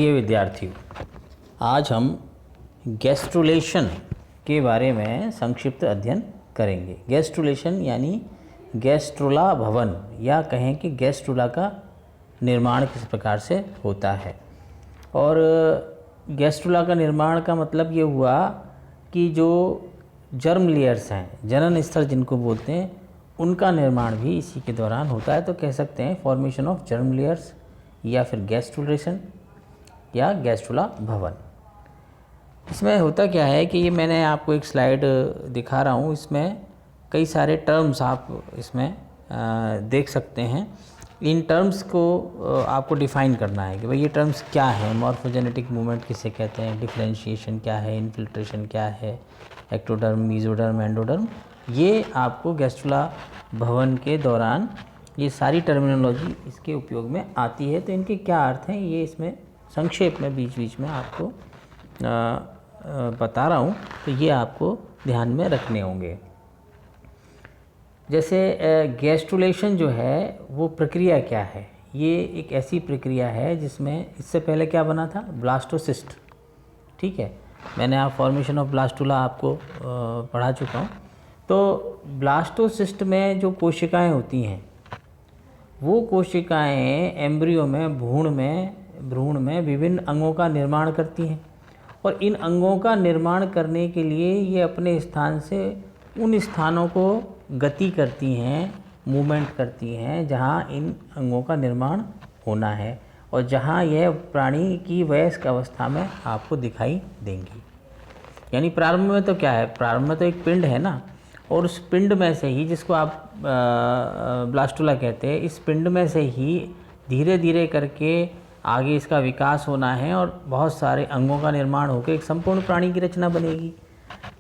ये विद्यार्थियों, आज हम गैस्ट्रुलेशन के बारे में संक्षिप्त अध्ययन करेंगे। गैस्ट्रुलेशन यानी गैस्ट्रुला भवन, या कहें कि गैस्ट्रुला का निर्माण किस प्रकार से होता है। और गैस्ट्रुला का निर्माण का मतलब ये हुआ कि जो जर्म लेयर्स हैं, जनन स्तर जिनको बोलते हैं, उनका निर्माण भी इसी के दौरान होता है। तो कह सकते हैं फॉर्मेशन ऑफ जर्म लेयर्स, या फिर गैस्ट्रुलेशन या गैस्ट्रुला भवन। इसमें होता क्या है कि ये मैंने आपको एक स्लाइड दिखा रहा हूँ, इसमें कई सारे टर्म्स आप इसमें देख सकते हैं। इन टर्म्स को आपको डिफ़ाइन करना है कि भाई ये टर्म्स क्या है। मॉर्फोजेनेटिक मूवमेंट किसे कहते हैं, डिफरेंशिएशन क्या है, इन्फिल्ट्रेशन क्या है, एक्टोडर्म, मीजोडर्म, एंडोडर्म। ये आपको गैस्ट्रुला भवन के दौरान ये सारी टर्मिनोलॉजी इसके उपयोग में आती है। तो इनके क्या अर्थ हैं ये इसमें संक्षेप में बीच बीच में आपको बता रहा हूँ, तो ये आपको ध्यान में रखने होंगे। जैसे गैस्ट्रुलेशन जो है वो प्रक्रिया क्या है। ये एक ऐसी प्रक्रिया है जिसमें इससे पहले क्या बना था, ब्लास्टोसिस्ट। ठीक है, मैंने आप फॉर्मेशन ऑफ ब्लास्टुला आपको पढ़ा चुका हूँ। तो ब्लास्टोसिस्ट में जो कोशिकाएं होती हैं, वो कोशिकाएं एम्ब्रियो में, भ्रूण में विभिन्न अंगों का निर्माण करती हैं। और इन अंगों का निर्माण करने के लिए ये अपने स्थान से उन स्थानों को गति करती हैं, मूवमेंट करती हैं जहाँ इन अंगों का निर्माण होना है, और जहाँ यह प्राणी की वयस्क अवस्था में आपको दिखाई देंगी। यानी प्रारंभ में तो क्या है, प्रारंभ में तो एक पिंड है ना, और उस पिंड में से ही, जिसको आप ब्लास्टुला कहते हैं, इस पिंड में से ही धीरे धीरे करके आगे इसका विकास होना है और बहुत सारे अंगों का निर्माण होकर एक संपूर्ण प्राणी की रचना बनेगी।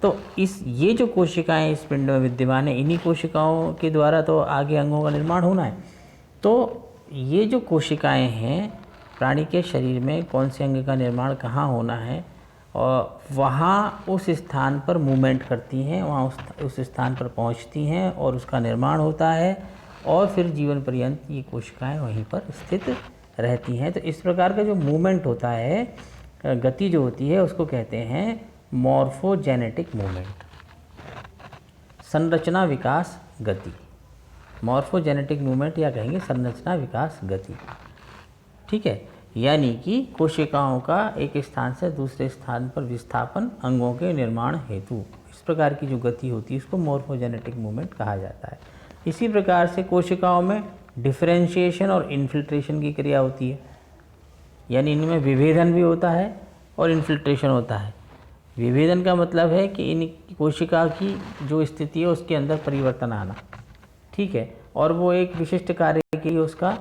तो ये जो कोशिकाएं इस पिंड में विद्यमान है, इन्हीं कोशिकाओं के द्वारा तो आगे अंगों का निर्माण होना है। तो ये जो कोशिकाएं हैं, प्राणी के शरीर में कौन से अंग का निर्माण कहाँ होना है, और वहाँ उस स्थान पर मूवमेंट करती हैं, वहाँ उस स्थान पर पहुँचती हैं और उसका निर्माण होता है, और फिर जीवन पर्यंत ये कोशिकाएं वहीं पर स्थित रहती हैं। तो इस प्रकार का जो मूवमेंट होता है, गति जो होती है, उसको कहते हैं मॉर्फोजेनेटिक मूवमेंट, संरचना विकास गति। मॉर्फोजेनेटिक मूवमेंट या कहेंगे संरचना विकास गति। ठीक है, यानी कि कोशिकाओं का एक स्थान से दूसरे स्थान पर विस्थापन अंगों के निर्माण हेतु, इस प्रकार की जो गति होती है इसको मॉर्फोजेनेटिक मूवमेंट कहा जाता है। इसी प्रकार से कोशिकाओं में डिफरेंशिएशन और इन्फिल्ट्रेशन की क्रिया होती है, यानी इनमें विभेदन भी होता है और इन्फिल्ट्रेशन होता है। विभेदन का मतलब है कि इन कोशिका की जो स्थिति है उसके अंदर परिवर्तन आना, ठीक है, और वो एक विशिष्ट कार्य के लिए उसका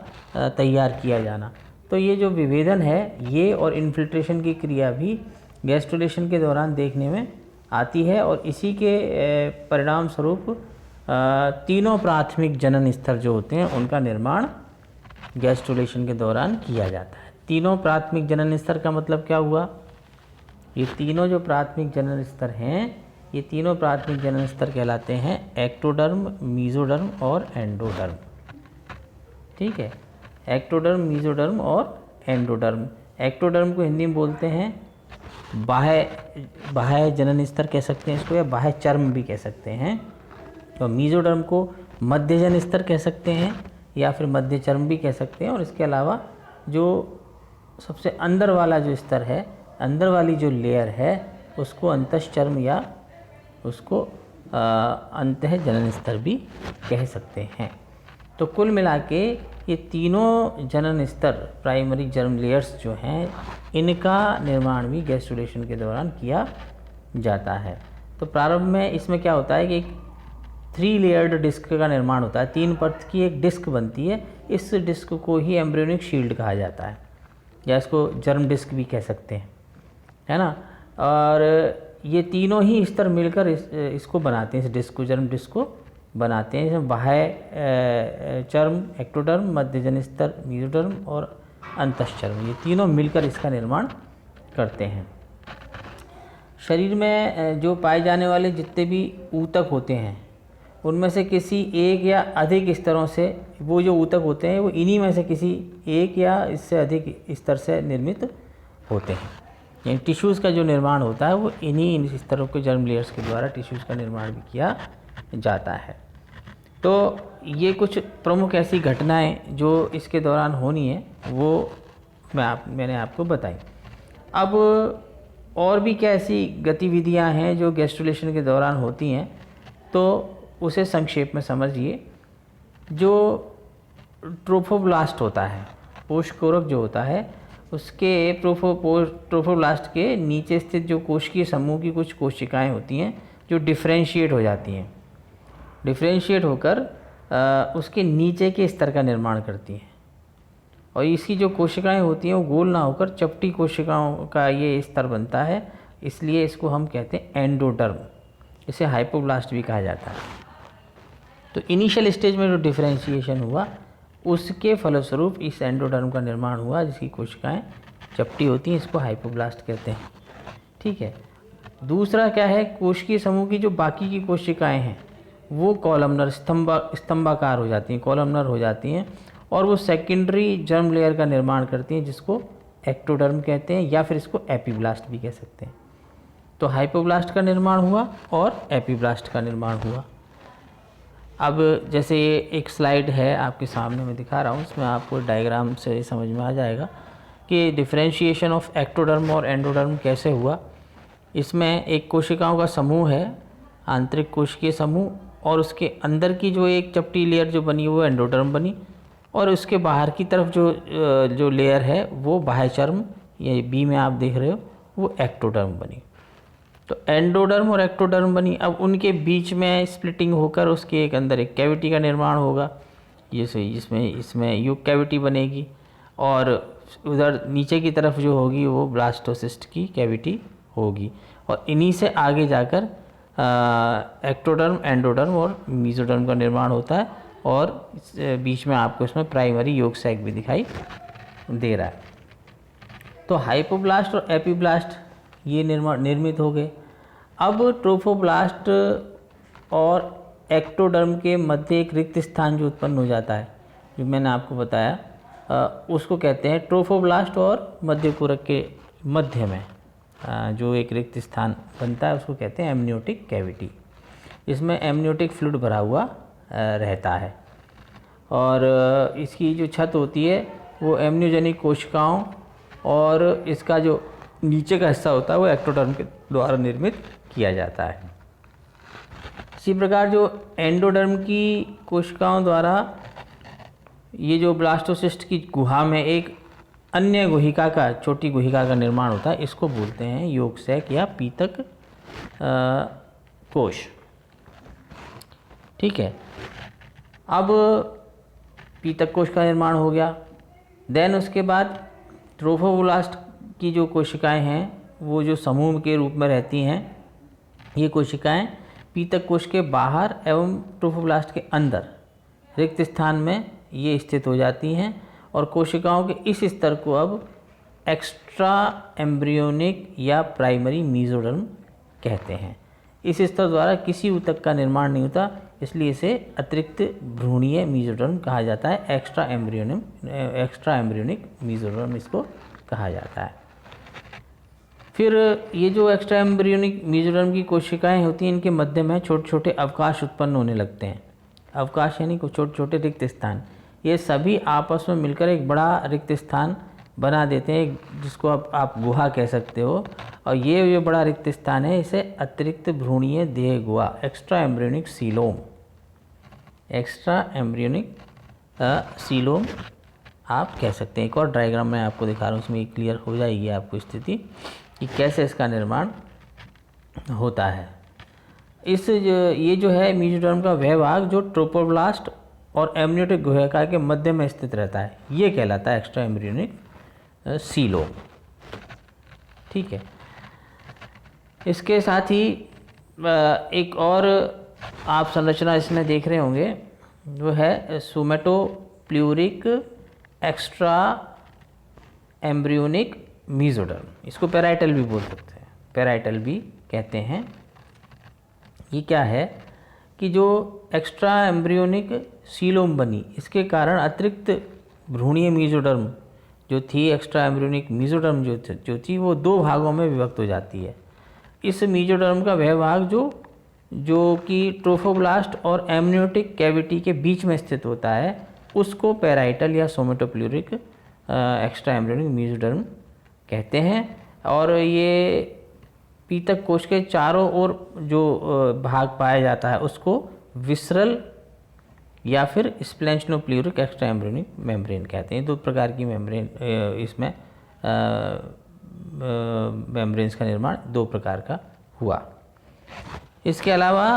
तैयार किया जाना। तो ये जो विभेदन है, ये और इन्फिल्ट्रेशन की क्रिया भी गैस्ट्रुलेशन के दौरान देखने में आती है, और इसी के परिणाम स्वरूप तीनों प्राथमिक जनन स्तर जो होते हैं उनका निर्माण गैस्ट्रुलेशन के दौरान किया जाता है। तीनों प्राथमिक जनन स्तर का मतलब क्या हुआ, ये तीनों जो प्राथमिक जनन स्तर हैं, ये तीनों प्राथमिक जनन स्तर कहलाते हैं एक्टोडर्म, मीजोडर्म और एंडोडर्म। ठीक है, एक्टोडर्म, मीजोडर्म और एंडोडर्म। एक्टोडर्म को हिंदी में बोलते हैं बाह्य जनन स्तर कह सकते हैं इसको, या बाह्य चर्म भी कह सकते हैं। तो मीजोडर्म को मध्य जन स्तर कह सकते हैं, या फिर मध्य चर्म भी कह सकते हैं। और इसके अलावा जो सबसे अंदर वाला जो स्तर है, अंदर वाली जो लेयर है, उसको अंतश्चर्म या उसको अंतः जनन स्तर भी कह सकते हैं। तो कुल मिला के ये तीनों जनन स्तर, प्राइमरी जर्म लेयर्स जो हैं, इनका निर्माण भी गैस्ट्रुलेशन के दौरान किया जाता है। तो प्रारंभ में इसमें क्या होता है कि एक 3 लेयर्ड डिस्क का निर्माण होता है, 3 परत की एक डिस्क बनती है। इस डिस्क को ही एम्ब्रियोनिक शील्ड कहा जाता है, या इसको जर्म डिस्क भी कह सकते हैं, है ना। और ये तीनों ही स्तर मिलकर इसको बनाते हैं, इस डिस्क को, जर्म डिस्क को बनाते हैं। इसमें बाह्य चर्म एक्टोडर्म, मध्य जन स्तर मीजोडर्म और अंतश्चर्म, ये तीनों मिलकर इसका निर्माण करते हैं। शरीर में जो पाए जाने वाले जितने भी ऊतक होते हैं, उनमें से किसी एक या अधिक स्तरों से, वो जो ऊतक होते हैं वो इन्हीं में से किसी एक या इससे अधिक स्तर से निर्मित होते हैं। यानी टिश्यूज़ का जो निर्माण होता है वो इन्हीं इस तरह के जर्म लेयर्स के द्वारा टिश्यूज़ का निर्माण भी किया जाता है। तो ये कुछ प्रमुख ऐसी घटनाएं जो इसके दौरान होनी है वो मैंने आपको बताई। अब और भी क्या ऐसी गतिविधियां हैं जो गैस्ट्रुलेशन के दौरान होती हैं, तो उसे संक्षेप में समझिए। जो ट्रोफोब्लास्ट होता है, पोषकोरक जो होता है, उसके ट्रोफोब्लास्ट के नीचे स्थित जो कोशिकीय समूह की कुछ कोशिकाएं होती हैं जो डिफ्रेंशिएट हो जाती हैं, डिफ्रेंशिएट होकर उसके नीचे के स्तर का निर्माण करती हैं। और इसकी जो कोशिकाएं होती हैं वो गोल ना होकर चपटी कोशिकाओं का ये स्तर बनता है, इसलिए इसको हम कहते हैं एंडोडर्म। इसे हाइपोब्लास्ट भी कहा जाता है। तो इनिशियल स्टेज में जो डिफ्रेंशिएशन हुआ उसके फलस्वरूप इस एंडोडर्म का निर्माण हुआ, जिसकी कोशिकाएं चपटी होती हैं, इसको हाइपोब्लास्ट कहते हैं। ठीक है। दूसरा क्या है, कोशिकीय समूह की जो बाकी की कोशिकाएं हैं वो कॉलमनर स्तंभाकार हो जाती हैं, कॉलमनर हो जाती हैं, और वो सेकेंडरी जर्म लेयर का निर्माण करती हैं, जिसको एक्टोडर्म कहते हैं, या फिर इसको एपीब्लास्ट भी कह सकते हैं। तो हाइपोब्लास्ट का निर्माण हुआ और एपीब्लास्ट का निर्माण हुआ। अब जैसे ये एक स्लाइड है आपके सामने मैं दिखा रहा हूँ, इसमें आपको डायग्राम से समझ में आ जाएगा कि डिफरेंशिएशन ऑफ एक्टोडर्म और एंडोडर्म कैसे हुआ। इसमें एक कोशिकाओं का समूह है, आंतरिक कोशिकीय समूह, और उसके अंदर की जो एक चपटी लेयर जो बनी वो एंडोडर्म बनी, और उसके बाहर की तरफ जो लेयर है वो बाह्यचर्म, ये बी में आप देख रहे हो, वो एक्टोडर्म बनी। तो एंडोडर्म और एक्टोडर्म बनी। अब उनके बीच में स्प्लिटिंग होकर उसके एक अंदर एक कैविटी का निर्माण होगा, इसमें युग कैविटी बनेगी, और उधर नीचे की तरफ जो होगी वो ब्लास्टोसिस्ट की कैविटी होगी, और इन्हीं से आगे जाकर एक्टोडर्म, एंडोडर्म और मीजोडर्म का निर्माण होता है, और बीच में आपको इसमें प्राइमरी योग सैक भी दिखाई दे रहा है। तो हाइपोब्लास्ट और एपीब्लास्ट ये निर्मित हो गए। अब ट्रोफोब्लास्ट और एक्टोडर्म के मध्य एक रिक्त स्थान जो उत्पन्न हो जाता है, जो मैंने आपको बताया, उसको कहते हैं ट्रोफोब्लास्ट और मध्यपूरक के मध्य में जो एक रिक्त स्थान बनता है उसको कहते हैं एमनियोटिक कैविटी। इसमें एमनियोटिक फ्लूइड भरा हुआ रहता है, और इसकी जो छत होती है वो एमनियोजेनिक कोशिकाओं, और इसका जो नीचे का हिस्सा होता है वो एक्टोडर्म के द्वारा निर्मित किया जाता है। इसी प्रकार जो एंडोडर्म की कोशिकाओं द्वारा ये जो ब्लास्टोसिस्ट की गुहा में एक अन्य गुहिका का, छोटी गुहिका का निर्माण होता है, इसको बोलते हैं योग सैक या पीतक कोश। ठीक है। अब पीतक कोश का निर्माण हो गया। देन उसके बाद ट्रोफोब्लास्ट की जो कोशिकाएं हैं वो जो समूह के रूप में रहती हैं, ये कोशिकाएं पीतक कोश के बाहर एवं ट्रोफोब्लास्ट के अंदर रिक्त स्थान में ये स्थित हो जाती हैं, और कोशिकाओं के इस स्तर को अब एक्स्ट्रा एम्ब्रियोनिक या प्राइमरी मीजोडर्म कहते हैं। इस स्तर द्वारा किसी ऊतक का निर्माण नहीं होता, इसलिए इसे अतिरिक्त भ्रूणीय मीजोडर्म कहा जाता है। एक्स्ट्रा एम्ब्रियोनिक मीजोडर्म इसको कहा जाता है। फिर ये जो एक्स्ट्रा एम्ब्रियोनिक मीजोडर्म की कोशिकाएं होती हैं, इनके मध्य में छोटे छोटे अवकाश उत्पन्न होने लगते हैं। अवकाश यानी कुछ छोटे छोटे रिक्त स्थान, ये सभी आपस में मिलकर एक बड़ा रिक्त स्थान बना देते हैं, जिसको आप गुहा कह सकते हो। और ये जो बड़ा रिक्त स्थान है इसे अतिरिक्त भ्रूणीय देह गुहा, extra embryonic coelom, extra embryonic coelom आप कह सकते हैं। एक और डायग्राम मैं आपको दिखा रहा हूँ, उसमें क्लियर हो जाएगी आपको स्थिति कि कैसे इसका निर्माण होता है। ये जो है मीजोडर्म का वह भाग जो ट्रोफोब्लास्ट और एमनियोटिक गुहिका के मध्य में स्थित रहता है, ये कहलाता है एक्स्ट्रा एम्ब्रियोनिक सीलोम। ठीक है। इसके साथ ही एक और आप संरचना इसमें देख रहे होंगे, वो है सोमेटोप्लूरिक एक्स्ट्रा एम्ब्रियोनिक मीजोडर्म। इसको पेराइटल भी बोल सकते हैं, पेराइटल भी कहते हैं। ये क्या है कि जो एक्स्ट्रा एम्ब्रियोनिक सीलोम बनी, इसके कारण अतिरिक्त भ्रूणीय मीजोडर्म जो थी एक्स्ट्रा एम्ब्रियोनिक मेसोडर्म जो थी वो 2 भागों में विभक्त हो जाती है। इस मेसोडर्म का वह भाग जो कि ट्रोफोब्लास्ट और एमनियोटिक कैविटी के बीच में स्थित होता है उसको पैराइटल या सोमेटोप्लूरिक एक्स्ट्रा एम्ब्रियोनिक मेसोडर्म कहते हैं। और ये पीतक कोश के चारों ओर जो भाग पाया जाता है उसको विसरल या फिर स्प्लेंचनोप्लूरिक एक्स्ट्रा एम्ब्रियोनिक मेम्ब्रेन कहते हैं। 2 प्रकार की मेम्ब्रेन इसमें मेम्ब्रेन्स का निर्माण 2 प्रकार का हुआ। इसके अलावा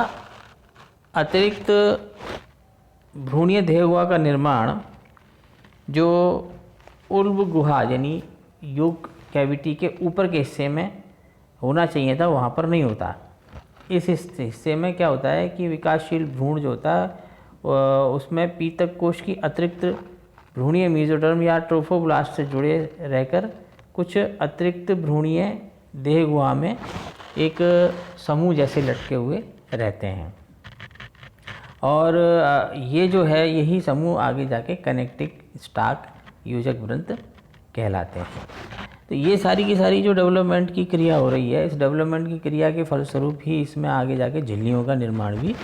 अतिरिक्त भ्रूणीय देहगुहा का निर्माण जो उल्ब गुहा यानी योग कैविटी के ऊपर के हिस्से में होना चाहिए था वहाँ पर नहीं होता। इस हिस्से में क्या होता है कि विकासशील भ्रूण जो होता है उसमें पीतक कोश की अतिरिक्त भ्रूणीय मेसोडर्म या ट्रोफोब्लास्ट से जुड़े रहकर कुछ अतिरिक्त भ्रूणीय देहगुहा में एक समूह जैसे लटके हुए रहते हैं। और ये जो है यही समूह आगे जाके कनेक्टिंग स्टाक योजक वृंत कहलाते हैं। तो ये सारी की सारी जो डेवलपमेंट की क्रिया हो रही है, इस डेवलपमेंट की क्रिया के फलस्वरूप ही इसमें आगे जाके झिल्लियों का निर्माण भी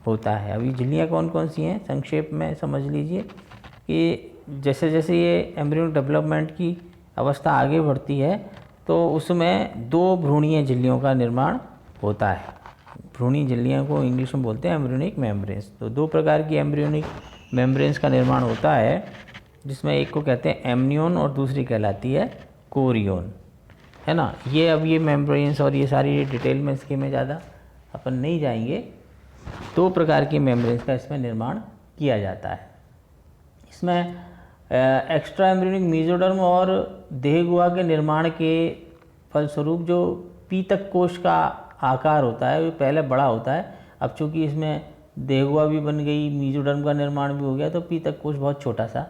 होता है। अभी झिल्लियाँ कौन कौन सी हैं संक्षेप में समझ लीजिए कि जैसे जैसे ये एम्ब्रियोनिक डेवलपमेंट की अवस्था आगे बढ़ती है तो उसमें 2 भ्रूणीय झिल्लियों का निर्माण होता है। भ्रूणीय झिल्लियों को इंग्लिश में बोलते हैं एम्ब्रियोनिक मेम्ब्रेन्स। तो 2 प्रकार की एम्ब्रियोनिक मेम्ब्रेन्स का निर्माण होता है जिसमें एक को कहते हैं एमनियोन और दूसरी कहलाती है कोरियोन, है ना। ये अब ये मेम्ब्रेन्स और ये सारी डिटेल में इसके में ज़्यादा अपन नहीं जाएंगे। 2 प्रकार की मेम्ब्रेन्स का इसमें निर्माण किया जाता है। इसमें एक्स्ट्रा एम्ब्रियोनिक मेसोडर्म और देहगुहा के निर्माण के फलस्वरूप जो पीतक कोश का आकार होता है वो पहले बड़ा होता है। अब चूँकि इसमें देहगुहा भी बन गई, मेसोडर्म का निर्माण भी हो गया, तो पीतक कोश बहुत छोटा सा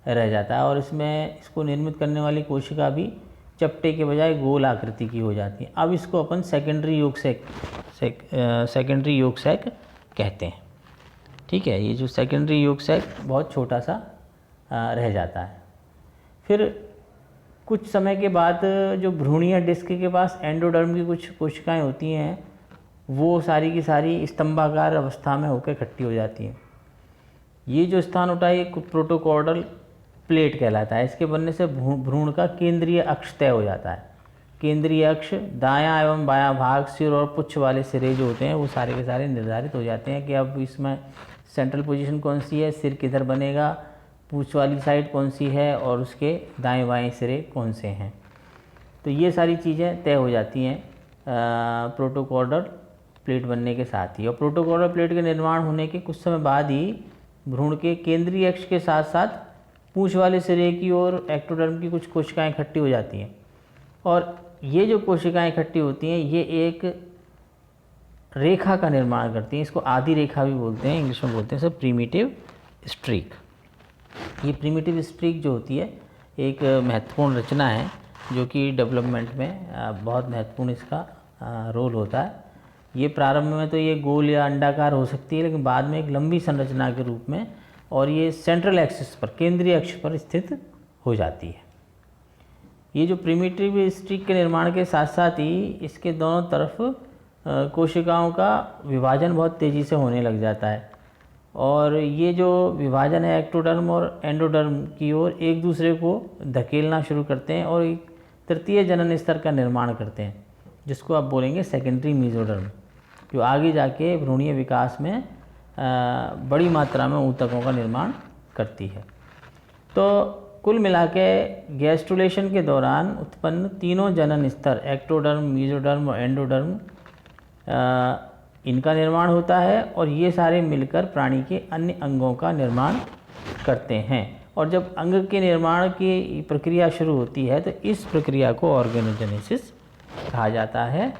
रह जाता है और इसमें इसको निर्मित करने वाली कोशिका भी चपटे के बजाय गोल आकृति की हो जाती है। अब इसको अपन सेकेंडरी योग सैक कहते हैं। ठीक है, ये जो सेकेंडरी योग सैक बहुत छोटा सा रह जाता है। फिर कुछ समय के बाद जो भ्रूणीय डिस्क के पास एंडोडर्म की कुछ कोशिकाएं होती हैं वो सारी की सारी स्तंभाकार अवस्था में होकर इकट्ठी हो जाती हैं। ये जो स्थान होता है ये प्रोटोकॉर्डल प्लेट कहलाता है। इसके बनने से भ्रूण का केंद्रीय अक्ष तय हो जाता है। केंद्रीय अक्ष, दायां एवं बायां भाग, सिर और पुच्छ वाले सिरे जो होते हैं वो सारे के सारे निर्धारित हो जाते हैं कि अब इसमें सेंट्रल पोजीशन कौन सी है, सिर किधर बनेगा, पूंछ वाली साइड कौन सी है और उसके दाएं बाएं सिरे कौन से हैं। तो ये सारी चीज़ें तय हो जाती हैं प्रोटोकॉर्डल प्लेट बनने के साथ ही। और प्रोटोकॉर्डल प्लेट के निर्माण होने के कुछ समय बाद ही भ्रूण के केंद्रीय अक्ष के साथ साथ पूंछ वाले सिरे की और एक्टोडर्म की कुछ कोशिकाएं इकट्ठी हो जाती हैं। और ये जो कोशिकाएं इकट्ठी होती हैं ये एक रेखा का निर्माण करती हैं। इसको आदि रेखा भी बोलते हैं, इंग्लिश में बोलते हैं सर प्रीमिटिव स्ट्रीक। ये प्रीमिटिव स्ट्रीक जो होती है एक महत्वपूर्ण रचना है जो कि डेवलपमेंट में बहुत महत्वपूर्ण इसका रोल होता है। ये प्रारंभ में तो ये गोल या अंडाकार हो सकती है लेकिन बाद में एक लंबी संरचना के रूप में और ये सेंट्रल एक्सिस पर, केंद्रीय अक्ष पर स्थित हो जाती है। ये जो प्रीमिटिव स्ट्रीक के निर्माण के साथ साथ ही इसके दोनों तरफ कोशिकाओं का विभाजन बहुत तेज़ी से होने लग जाता है और ये जो विभाजन है एक्टोडर्म और एंडोडर्म की ओर एक दूसरे को धकेलना शुरू करते हैं और एक तृतीय जनन स्तर का निर्माण करते हैं जिसको आप बोलेंगे सेकेंडरी मेसोडर्म, जो आगे जाके भ्रूणीय विकास में बड़ी मात्रा में ऊतकों का निर्माण करती है। तो कुल मिला के गैस्ट्रुलेशन के दौरान उत्पन्न तीनों जनन स्तर एक्टोडर्म, मेसोडर्म और एंडोडर्म इनका निर्माण होता है और ये सारे मिलकर प्राणी के अन्य अंगों का निर्माण करते हैं। और जब अंग के निर्माण की प्रक्रिया शुरू होती है तो इस प्रक्रिया को ऑर्गेनोजेनेसिस कहा जाता है,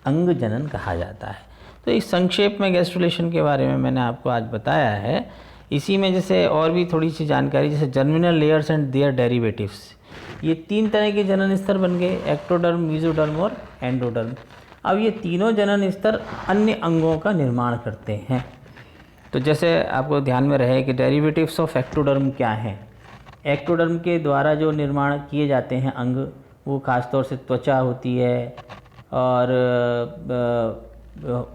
अंग जनन कहा जाता है। तो इस संक्षेप में गैस्ट्रुलेशन के बारे में मैंने आपको आज बताया है। इसी में जैसे और भी थोड़ी सी जानकारी, जैसे germinal layers and their derivatives, ये 3 तरह के जनन स्तर बन गए, एक्टोडर्म, मेसोडर्म और एंडोडर्म। अब ये तीनों जनन स्तर अन्य अंगों का निर्माण करते हैं। तो जैसे आपको ध्यान में रहे कि डेरिवेटिव्स ऑफ एक्टोडर्म क्या हैं। एक्टोडर्म के द्वारा जो निर्माण किए जाते हैं अंग, वो खासतौर से त्वचा होती है और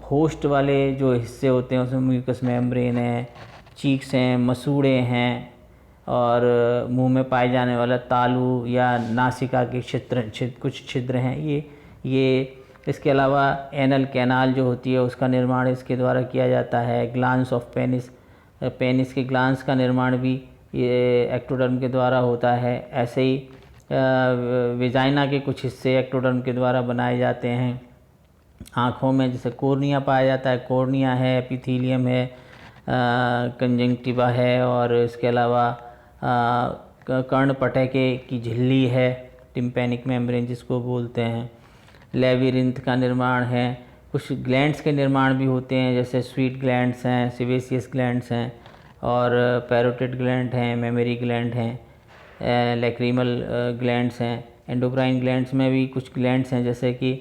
होस्ट वाले जो हिस्से होते हैं उसमें म्यूकस मेम्ब्रेन है, चीक्स हैं, मसूड़े हैं और मुंह में पाए जाने वाला तालू या नासिका के कुछ छिद्र हैं ये। इसके अलावा एनल कैनाल जो होती है उसका निर्माण इसके द्वारा किया जाता है। ग्लांस ऑफ पेनिस के ग्लांस का निर्माण भी ये एक्टोडर्म के द्वारा होता है। ऐसे ही वेजाइना के कुछ हिस्से एक्टोडर्म के द्वारा बनाए जाते हैं। आँखों में जैसे कॉर्निया पाया जाता है, कॉर्निया है, एपिथेलियम है, कंजंक्टिवा है और इसके अलावा कर्णपटके की झिल्ली है, टिम्पैनिक मेम्ब्रेन जिसको बोलते हैं। लेविरिंथ का निर्माण है। कुछ ग्लैंड्स के निर्माण भी होते हैं जैसे स्वीट ग्लैंड्स हैं, सेबेसियस ग्लैंड्स हैं और पैरोटिड ग्लैंड हैं, मेमोरी ग्लैंड हैं, लैक्रिमल ग्लैंड्स हैं। एंडोक्राइन ग्लैंड्स में भी कुछ ग्लैंड्स हैं जैसे कि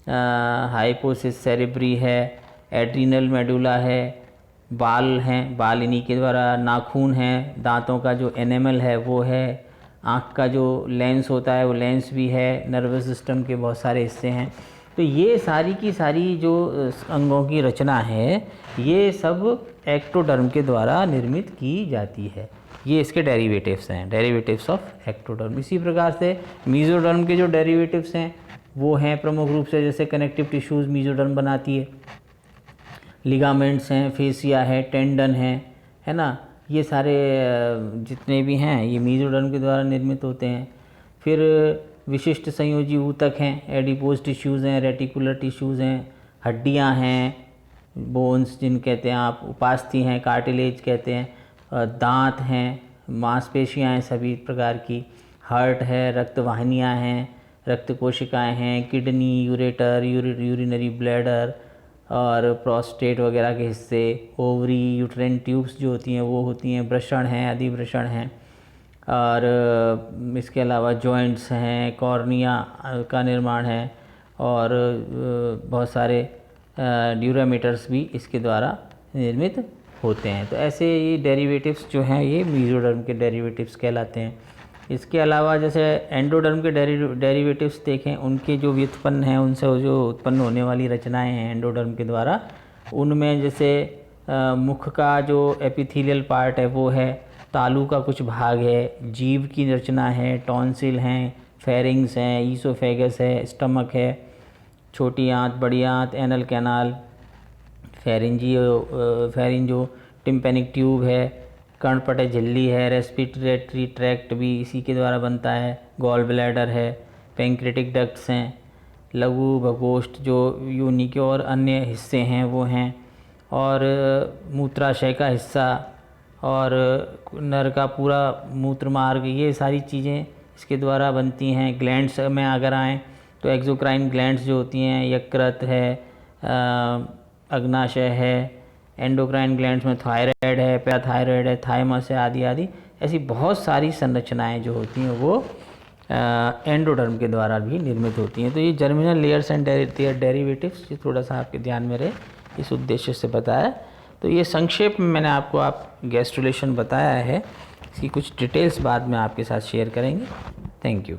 हाइपोसिस सेरेब्री है, एड्रीनल मेडुला है, बाल हैं, बाल इन्हीं के द्वारा, नाखून हैं, दांतों का जो एनेमल है वो है, आँख का जो लेंस होता है वो लेंस भी है, नर्वस सिस्टम के बहुत सारे हिस्से हैं। तो ये सारी की सारी जो अंगों की रचना है ये सब एक्टोडर्म के द्वारा निर्मित की जाती है। ये इसके डेरिवेटिव्स हैं, डेरिवेटिव्स ऑफ एक्टोडर्म। इसी प्रकार से मीजोडर्म के जो डेरिवेटिव्स हैं वो हैं प्रमुख रूप से जैसे कनेक्टिव टिश्यूज़ मीजोडर्म बनाती है, लिगामेंट्स हैं, फेसिया है, टेंडन है ना, ये सारे जितने भी हैं ये मीजोडर्म के द्वारा निर्मित होते हैं। फिर विशिष्ट संयोजी ऊतक हैं, एडिपोज टिश्यूज़ हैं, रेटिकुलर टिश्यूज़ हैं, हड्डियां हैं, बोन्स जिन कहते हैं आप, उपास्थि हैं, कार्टिलेज कहते हैं, दांत हैं, मांसपेशियां हैं सभी प्रकार की, हार्ट है, रक्तवाहिनियां हैं, रक्त कोशिकाएँ हैं, किडनी, यूरेटर, यूरिनरी ब्लैडर और प्रोस्टेट वगैरह के हिस्से, ओवरी, यूट्रेन ट्यूब्स जो होती हैं वो होती हैं, वृषण हैं, अधिवृषण हैं और इसके अलावा जॉइंट्स हैं, कॉर्निया का निर्माण है और बहुत सारे ड्यूरामीटर्स भी इसके द्वारा निर्मित होते हैं। तो ऐसे ये डेरिवेटिव्स जो हैं ये मीजोडर्म के डेरिवेटिव्स कहलाते हैं। इसके अलावा जैसे एंडोडर्म के डेरिवेटिव्स देखें, उनके जो व्युत्पन्न हैं, उनसे जो उत्पन्न होने वाली रचनाएं हैं एंडोडर्म के द्वारा, उनमें जैसे मुख का जो एपिथेलियल पार्ट है वो है, तालू का कुछ भाग है, जीभ की रचना है, टॉन्सिल हैं, फेरिंग्स हैं, ईसोफेगस है, स्टमक है, छोटी आंत, बड़ी आंत, एनल कैनाल, फेरिंजो, टिम्पैनिक ट्यूब है, कर्णपटक झिल्ली है, रेस्पिरेटरी ट्रैक्ट भी इसी के द्वारा बनता है, गॉल ब्लैडर है, पैंक्रेटिक डक्ट्स हैं, लघु भगोष्ठ जो योनि के और अन्य हिस्से हैं वो हैं, और मूत्राशय का हिस्सा और नर का पूरा मूत्र मार्ग, ये सारी चीज़ें इसके द्वारा बनती हैं। ग्लैंड्स में अगर आएँ तो एक्सोक्राइन ग्लैंड्स जो होती हैं, यकृत है, अग्नाशय है, एंडोक्राइन ग्लैंड्स में थायराइड है, पैराथायराइड है, थाइमस है, आदि आदि, ऐसी बहुत सारी संरचनाएं जो होती हैं वो एंडोडर्म के द्वारा भी निर्मित होती हैं। तो ये जर्मिनल लेयर्स एंड डेरिवेटिव्स, ये थोड़ा सा आपके ध्यान में रहे, इस उद्देश्य से बताया। तो ये संक्षेप में मैंने आपको गैस्ट्रुलेशन बताया है, इसकी कुछ डिटेल्स बाद में आपके साथ शेयर करेंगे। Thank you.